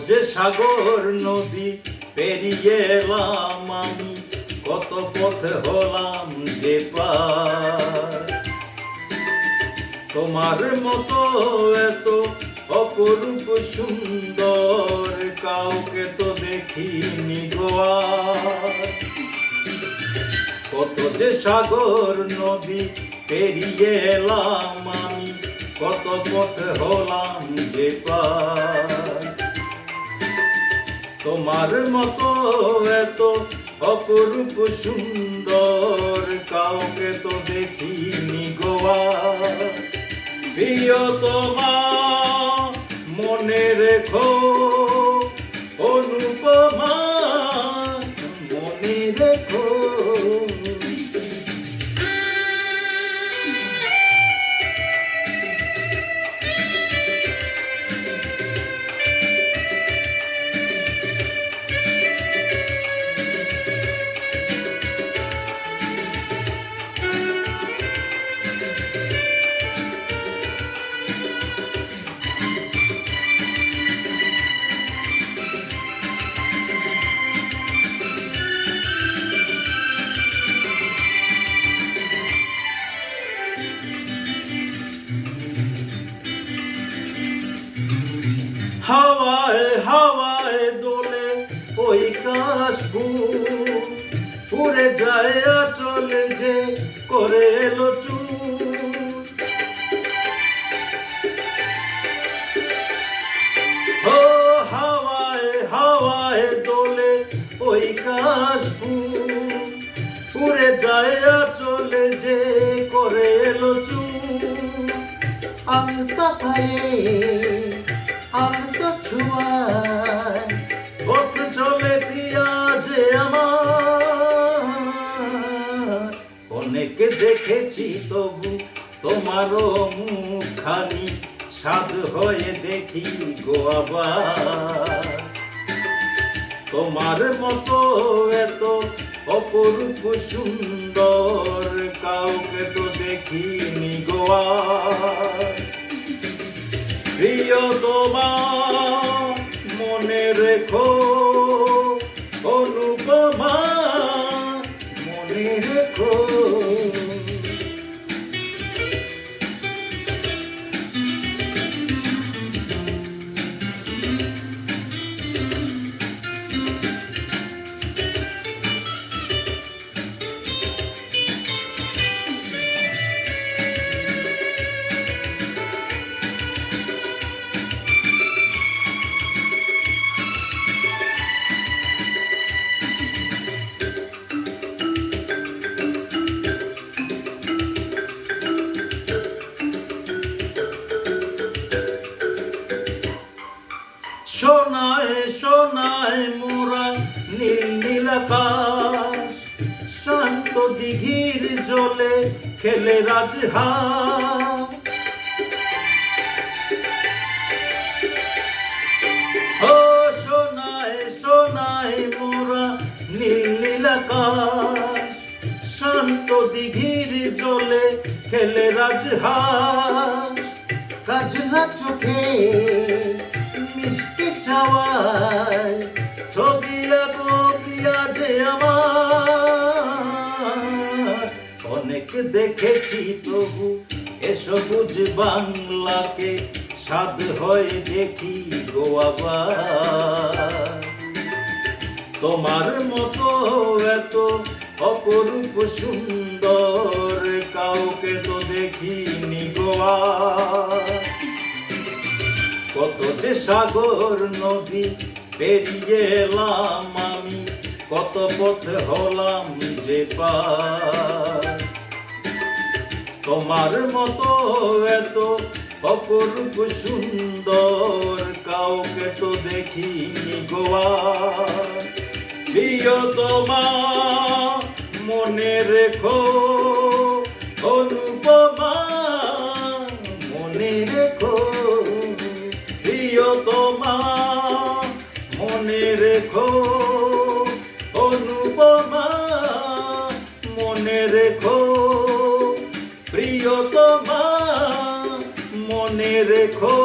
যে সাগর নদী পেরিয়ে এলাম আমি, কত পথে হলাম যে পার। তোমার মতো এত অপরূপ সুন্দর কাউকে তো দেখিনি গো আর। কত যে সাগর নদী পেরিয়ে এলাম আমি, কত পথে হলাম যে পার। তোমার মতো এত অপরূপ সুন্দর কাউকে তো দেখিনি গো আর। প্রিয়তমা মনে রেখো, অনুপমা মনে রেখো। হাওয়ায় হাওয়ায় দোলে ওই কাশফুল, উড়ে যায় আঁচল যে করে এলো চুল। ও হাওয়ায় হাওয়ায় দোলে ওই কাশফুল, উড়ে যায় আঁচল যে করে এলো চুল। আলতা পায়ে আলতো ছোঁয়ায় পথ চলে প্রিয়া যে আমার। অনেকে দেখেছি তবু তোমারও মুখখানি, সাধ হয়ে দেখি গো আবার। তোমার মতো এত অপরূপ সুন্দর কাউকে তো দেখিনি গো আর। প্রিয়তমা মনে রেখো, অনুপমা মনে রেখো। সোনায় সোনায় মোরা নীল নীল আকাশ, শান্ত দিঘির জলে খেলে রাজহাঁস। ও সোনায় সোনায় মোরা নীল নীল আকাশ, শান্ত দিঘির জলে খেলে রাজহাঁস। কাজলা চোখে মিষ্টি চাওয়ায় ছবি আঁকো প্রিয়া যে আমার। অনেক দেখেছি তবু এসবুজ বাংলাকে, সাধ হয়ে দেখি গো আবার। তোমার মতো এত অপরূপ সুন্দর কাউকে তো দেখিনি গো আর। কত যে সাগর নদী পেরিয়ে এলাম আমি, কত পথে হলাম যে পার। তোমার মতো এত অপরূপ সুন্দর কাউকে তো দেখিনি গো আর। প্রিয়তমা মনে রেখো, অনুপমা মনে রেখো। প্রিয়তমা মনে রেখো, অনুপমা মনে রেখো। প্রিয়তমা মনে রেখো।